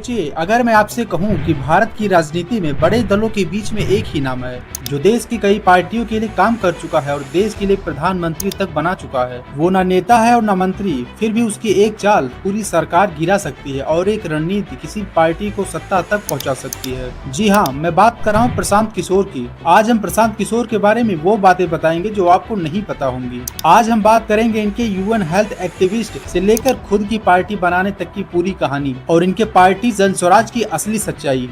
सोचिए, अगर मैं आपसे कहूं कि भारत की राजनीति में बड़े दलों के बीच में एक ही नाम है जो देश की कई पार्टियों के लिए काम कर चुका है और देश के लिए प्रधानमंत्री तक बना चुका है। वो ना नेता है और ना मंत्री, फिर भी उसकी एक चाल पूरी सरकार गिरा सकती है और एक रणनीति किसी पार्टी को सत्ता तक पहुंचा सकती है। जी हाँ, मैं बात कर रहा हूँ प्रशांत किशोर की। आज हम प्रशांत किशोर के बारे में वो बातें बताएंगे जो आपको नहीं पता होंगी। आज हम बात करेंगे इनके यूएन हेल्थ एक्टिविस्ट से लेकर खुद की पार्टी बनाने तक की पूरी कहानी और इनके पार्टी जन स्वराज की असली सच्चाई।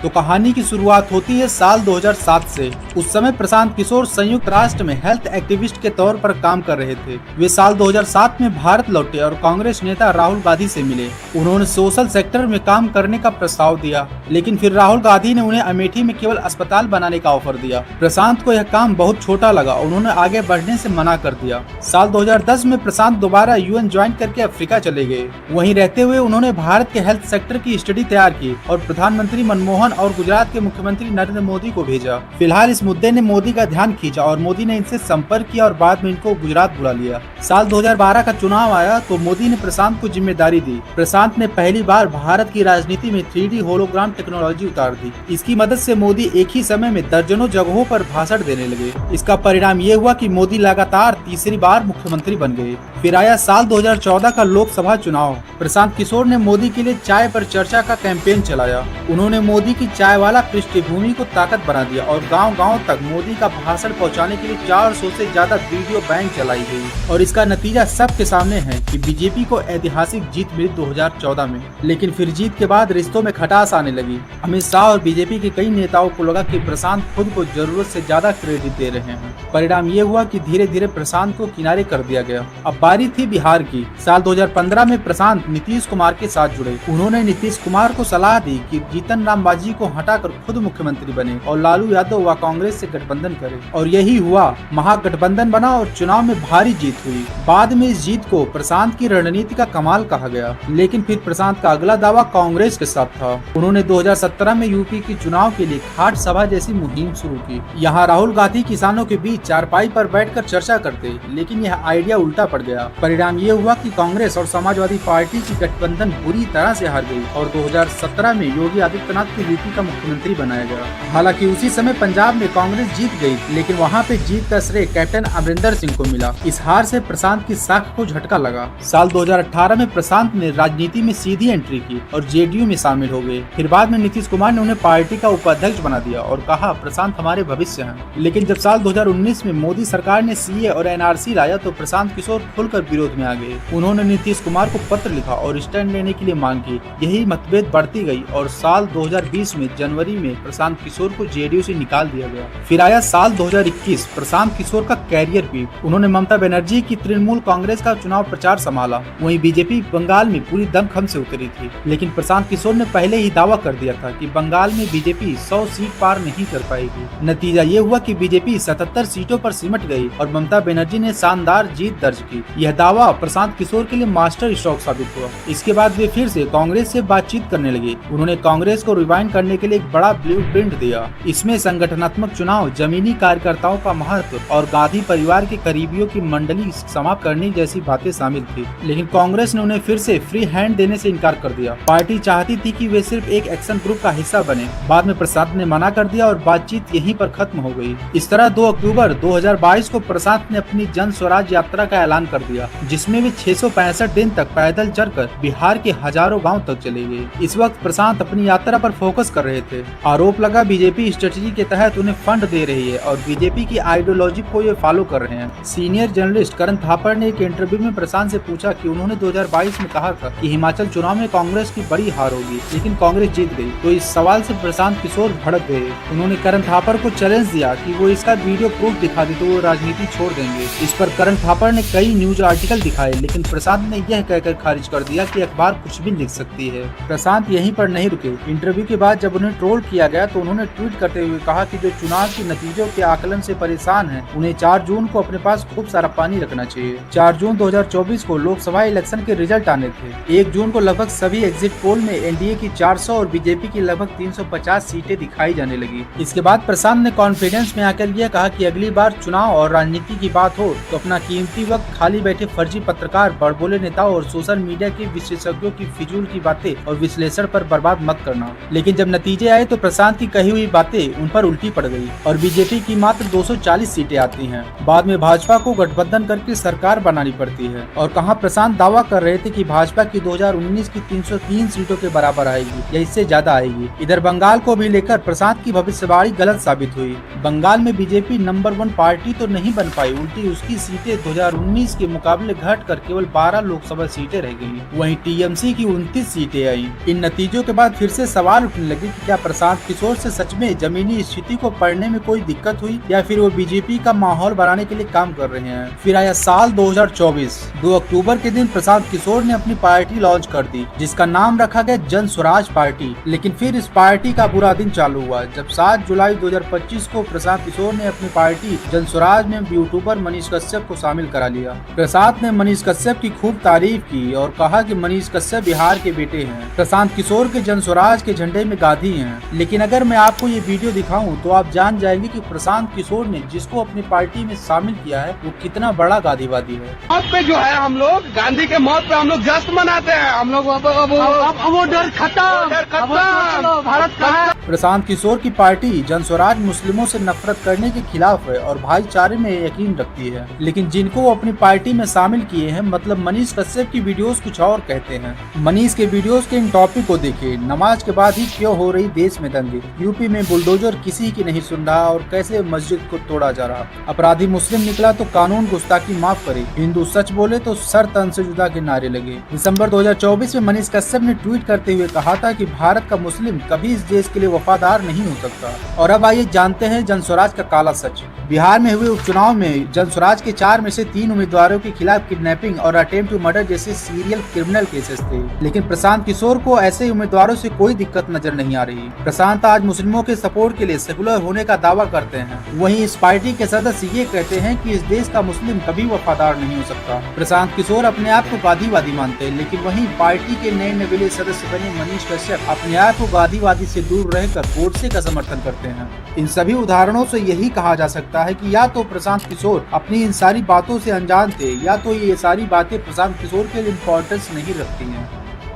तो कहानी की शुरुआत होती है साल 2007 से। उस समय प्रशांत किशोर संयुक्त राष्ट्र में हेल्थ एक्टिविस्ट के तौर पर काम कर रहे थे। वे साल 2007 में भारत लौटे और कांग्रेस नेता राहुल गांधी से मिले। उन्होंने सोशल सेक्टर में काम करने का प्रस्ताव दिया, लेकिन फिर राहुल गांधी ने उन्हें अमेठी में केवल अस्पताल बनाने का ऑफर दिया। प्रशांत को यह काम बहुत छोटा लगा, उन्होंने आगे बढ़ने से मना कर दिया। साल 2010 में प्रशांत दोबारा यूएन ज्वाइन करके अफ्रीका चले गए। वहीं रहते हुए उन्होंने भारत के हेल्थ सेक्टर की स्टडी तैयार की और प्रधानमंत्री मनमोहन और गुजरात के मुख्यमंत्री नरेंद्र मोदी को भेजा। फिलहाल इस मुद्दे ने मोदी का ध्यान खींचा और मोदी ने इनसे संपर्क किया और बाद में इनको गुजरात बुला लिया। साल 2012 का चुनाव आया तो मोदी ने प्रशांत को जिम्मेदारी दी। प्रशांत ने पहली बार भारत की राजनीति में 3D होलोग्राम टेक्नोलॉजी उतार दी। इसकी मदद से मोदी एक ही समय में दर्जनों जगहों पर भाषण देने लगे। इसका परिणाम ये हुआ कि मोदी लगातार तीसरी बार मुख्यमंत्री बन गए। फिर आया साल 2014 का लोकसभा चुनाव। प्रशांत किशोर ने मोदी के लिए चाय पर चर्चा का कैंपेन चलाया। उन्होंने मोदी की चाय वाला पृष्ठभूमि को ताकत बना दिया और गांव-गांव तक मोदी का भाषण पहुंचाने के लिए 400 से ज्यादा वीडियो बैंक चलाई गई। और इसका नतीजा सबके सामने है कि बीजेपी को ऐतिहासिक जीत मिली 2014 में। लेकिन फिर जीत के बाद रिश्तों में खटास आने लगी। अमित शाह और बीजेपी के कई नेताओं को लगा कि प्रशांत खुद को जरूरत से ज्यादा क्रेडिट दे रहे हैं। परिणाम ये हुआ कि धीरे धीरे प्रशांत को किनारे कर दिया गया। अब बारी थी बिहार की। साल 2015 में प्रशांत नीतीश कुमार के साथ जुड़े। उन्होंने नीतीश कुमार को सलाह दी कि जीतन राम मांझी को हटाकर खुद मुख्यमंत्री बने और लालू यादव व कांग्रेस से गठबंधन करे। और यही हुआ, महागठबंधन बना और चुनाव में भारी जीत हुई। बाद में इस जीत को प्रशांत की रणनीति का कमाल कहा गया। लेकिन फिर प्रशांत का अगला दावा कांग्रेस के साथ था। उन्होंने 2017 में यूपी की चुनाव के लिए खाट सभा जैसी मुहिम शुरू की। यहाँ राहुल गांधी किसानों के बीच चारपाई पर बैठकर चर्चा करते, लेकिन यह आइडिया उल्टा पड़ गया। परिणाम ये हुआ कि कांग्रेस और समाजवादी पार्टी की गठबंधन बुरी तरह से हार गई और 2017 में योगी आदित्यनाथ को यूपी का मुख्यमंत्री बनाया गया। हालांकि उसी समय पंजाब में कांग्रेस जीत गई, लेकिन वहां पे जीत का श्रेय कैप्टन अमरिंदर सिंह को मिला। इस हार से प्रशांत की साख को झटका लगा। साल 2018 में प्रशांत ने राजनीति में सीधी एंट्री की और जेडीयू में शामिल हो गए। फिर बाद में नीतीश कुमार ने उन्हें पार्टी का उपाध्यक्ष बना दिया और कहा प्रशांत हमारे भविष्य हैं। लेकिन जब साल 2019 में मोदी सरकार ने सीए और एनआरसी लाया तो प्रशांत किशोर खुलकर विरोध में आ गए। उन्होंने नीतीश कुमार को पत्र लिखा और स्टैंड लेने के लिए मांग की। यही मतभेद बढ़ती गई और साल 2020 में जनवरी में प्रशांत किशोर को जेडीयू से निकाल दिया गया। फिर आया साल 2021, प्रशांत किशोर का कैरियर भी। उन्होंने ममता बनर्जी की तृणमूल कांग्रेस का चुनाव प्रचार संभाला। वहीं बीजेपी बंगाल में पूरी दमखम से उतरी थी। लेकिन प्रशांत किशोर ने पहले ही दावा कर दिया था कि बंगाल में बीजेपी 100 सीट पार नहीं कर पाएगी। नतीजा ये हुआ कि बीजेपी 77 सीटों पर सिमट गई और ममता बनर्जी ने शानदार जीत दर्ज की। यह दावा प्रशांत किशोर के लिए मास्टर स्ट्रोक साबित हुआ। इसके बाद वे फिर से कांग्रेस से बातचीत करने लगे। उन्होंने कांग्रेस को रिवाइंड करने के लिए एक बड़ा ब्लूप्रिंट दिया। इसमें संगठनात्मक चुनाव, जमीनी कार्यकर्ताओं का महत्व और गांधी परिवार के करीबियों की मंडली समाप्त करने जैसी बातें शामिल थी। लेकिन कांग्रेस ने उन्हें फिर से फ्री हैंड देने से इनकार कर दिया। पार्टी चाहती थी कि वे सिर्फ एक एक्शन ग्रुप का हिस्सा बने। बाद में प्रशांत ने मना कर दिया और बातचीत यहीं पर खत्म हो गई। इस तरह 2 अक्टूबर 2022 को प्रशांत ने अपनी जन स्वराज यात्रा का ऐलान कर दिया, जिसमें वे 665 दिन तक पैदल चलकर बिहार के हजारों गाँव तक चले गए। इस वक्त प्रशांत अपनी यात्रा पर फोकस कर रहे थे। आरोप लगा बीजेपी स्ट्रेटेजी के तहत उन्हें फंड दे रही है और बीजेपी की आइडियोलॉजी को ये फॉलो कर रहे हैं। सीनियर जर्नलिस्ट करण थापड़ ने एक इंटरव्यू में प्रशांत से पूछा कि उन्होंने 2022 में कहा था कि हिमाचल चुनाव में कांग्रेस की बड़ी हार होगी, लेकिन कांग्रेस जीत गई। तो इस सवाल से प्रशांत किशोर भड़क गए। उन्होंने करण थापड़ को चैलेंज दिया कि वो इसका वीडियो प्रूफ दिखा दे तो वो राजनीति छोड़ देंगे। इस पर करण थापड़ ने कई न्यूज आर्टिकल दिखाए, लेकिन प्रशांत ने यह कहकर खारिज कर दिया कि अखबार कुछ भी लिख सकती है। प्रशांत यहीं पर नहीं रुके। इंटरव्यू के बाद बाद जब उन्हें ट्रोल किया गया तो उन्होंने ट्वीट करते हुए कहा कि जो चुनाव के नतीजों के आकलन से परेशान हैं, उन्हें 4 जून को अपने पास खूब सारा पानी रखना चाहिए। 4 जून 2024 को लोकसभा इलेक्शन के रिजल्ट आने थे। 1 जून को लगभग सभी एग्जिट पोल में एनडीए की 400 और बीजेपी की लगभग 350 सीटें दिखाई जाने लगी। इसके बाद प्रशांत ने कॉन्फिडेंस में आकर यह कहा कि अगली बार चुनाव और राजनीति की बात हो तो अपना कीमती वक्त खाली बैठे फर्जी पत्रकार, बड़बोले नेताओं और सोशल मीडिया के विशेषज्ञों की फिजूल की बातें और विश्लेषण पर बर्बाद मत करना। लेकिन जब नतीजे आए तो प्रशांत की कही हुई बातें उन पर उल्टी पड़ गई और बीजेपी की मात्र 240 सीटें आती हैं। बाद में भाजपा को गठबंधन करके सरकार बनानी पड़ती है और कहां प्रशांत दावा कर रहे थे कि भाजपा की 2019 की 303 सीटों के बराबर आएगी या इससे ज्यादा आएगी। इधर बंगाल को भी लेकर प्रशांत की भविष्यवाणी गलत साबित हुई। बंगाल में बीजेपी नंबर 1 पार्टी तो नहीं बन पाई, उल्टी उसकी सीटें 2019 के मुकाबले घटकर केवल 12 लोकसभा सीटें रह गई। वहीं टीएमसी की 29 सीटें आई। इन नतीजों के बाद फिर से सवाल उठने लगे कि क्या प्रशांत किशोर से सच में जमीनी स्थिति को पढ़ने में कोई दिक्कत हुई या फिर वो बीजेपी का माहौल बनाने के लिए काम कर रहे हैं। फिर आया साल 2024। 2 अक्टूबर के दिन प्रशांत किशोर ने अपनी पार्टी लॉन्च कर दी, जिसका नाम रखा गया जन स्वराज पार्टी। लेकिन फिर इस पार्टी का बुरा दिन चालू हुआ जब 7 जुलाई 2025 को प्रशांत किशोर ने अपनी पार्टी जन स्वराज में यूट्यूबर मनीष कश्यप को शामिल करा लिया। प्रशांत ने मनीष कश्यप की खूब तारीफ की और कहा कि मनीष कश्यप बिहार के बेटे हैं, प्रशांत किशोर के जन स्वराज के झंडे में गांधी हैं। लेकिन अगर मैं आपको ये वीडियो दिखाऊं तो आप जान जाएंगे कि प्रशांत किशोर ने जिसको अपनी पार्टी में शामिल किया है वो कितना बड़ा गांधीवादी है। मौत पे जो है हम लोग गांधी के मौत पे हम लोग जश्न मनाते हैं। हम लोग वो डर खत्म, भारत का है। प्रशांत किशोर की पार्टी जन स्वराज मुस्लिमों से नफरत करने के खिलाफ है और भाईचारे में यकीन रखती है। लेकिन जिनको वो अपनी पार्टी में शामिल किए हैं, मतलब मनीष कश्यप की वीडियोस कुछ और कहते हैं। मनीष के वीडियोस के इन टॉपिक को देखिए। नमाज के बाद ही क्यों हो रही देश में दंगे, यूपी में बुलडोजर किसी की नहीं सुन रहा और कैसे मस्जिद को तोड़ा जा रहा, अपराधी मुस्लिम निकला तो कानून गुस्ताखी माफ करे, हिंदू सच बोले तो सर तन से जुदा के नारे लगे। दिसंबर 2024 में मनीष कश्यप ने ट्वीट करते हुए कहा था कि भारत का मुस्लिम कभी इस देश के लिए वफादार नहीं हो सकता। और अब आइए जानते हैं जन स्वराज का काला सच। बिहार में हुए उपचुनाव में जन स्वराज के 4 में से 3 उम्मीदवारों के खिलाफ किडनैपिंग और अटेम्प्ट टू मर्डर जैसे सीरियल क्रिमिनल केसेस थे। लेकिन प्रशांत किशोर को ऐसे उम्मीदवारों से कोई दिक्कत नजर नहीं आ रही। प्रशांत आज मुस्लिमों के सपोर्ट के लिए सेकुलर होने का दावा करते हैं। वहीं इस पार्टी के सदस्य ये कहते हैं कि इस देश का मुस्लिम कभी वफादार नहीं हो सकता। प्रशांत किशोर अपने आप को गांधीवादी मानते हैं, लेकिन वहीं पार्टी के नए नवेले सदस्य बने मनीष कश्यप अपने आप को गांधीवादी से दूर रहकर गोडसे का समर्थन करते हैं। इन सभी उदाहरणों से यही कहा जा सकता है कि या तो प्रशांत किशोर अपनी इन सारी बातों से अनजान थे या तो ये सारी बातें प्रशांत किशोर के लिए इम्पोर्टेंस नहीं रखती हैं।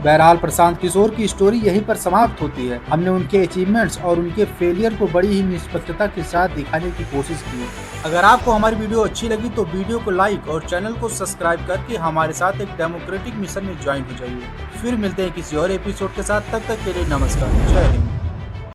बहरहाल प्रशांत किशोर की स्टोरी यहीं पर समाप्त होती है। हमने उनके अचीवमेंट्स और उनके फेलियर को बड़ी ही निष्पक्षता के साथ दिखाने की कोशिश की। अगर आपको हमारी वीडियो अच्छी लगी तो वीडियो को लाइक और चैनल को सब्सक्राइब करके हमारे साथ एक डेमोक्रेटिक मिशन में ज्वाइन हो जाइए। फिर मिलते हैं किसी और एपिसोड के साथ, तब तक के लिए नमस्कार, जय हिंद।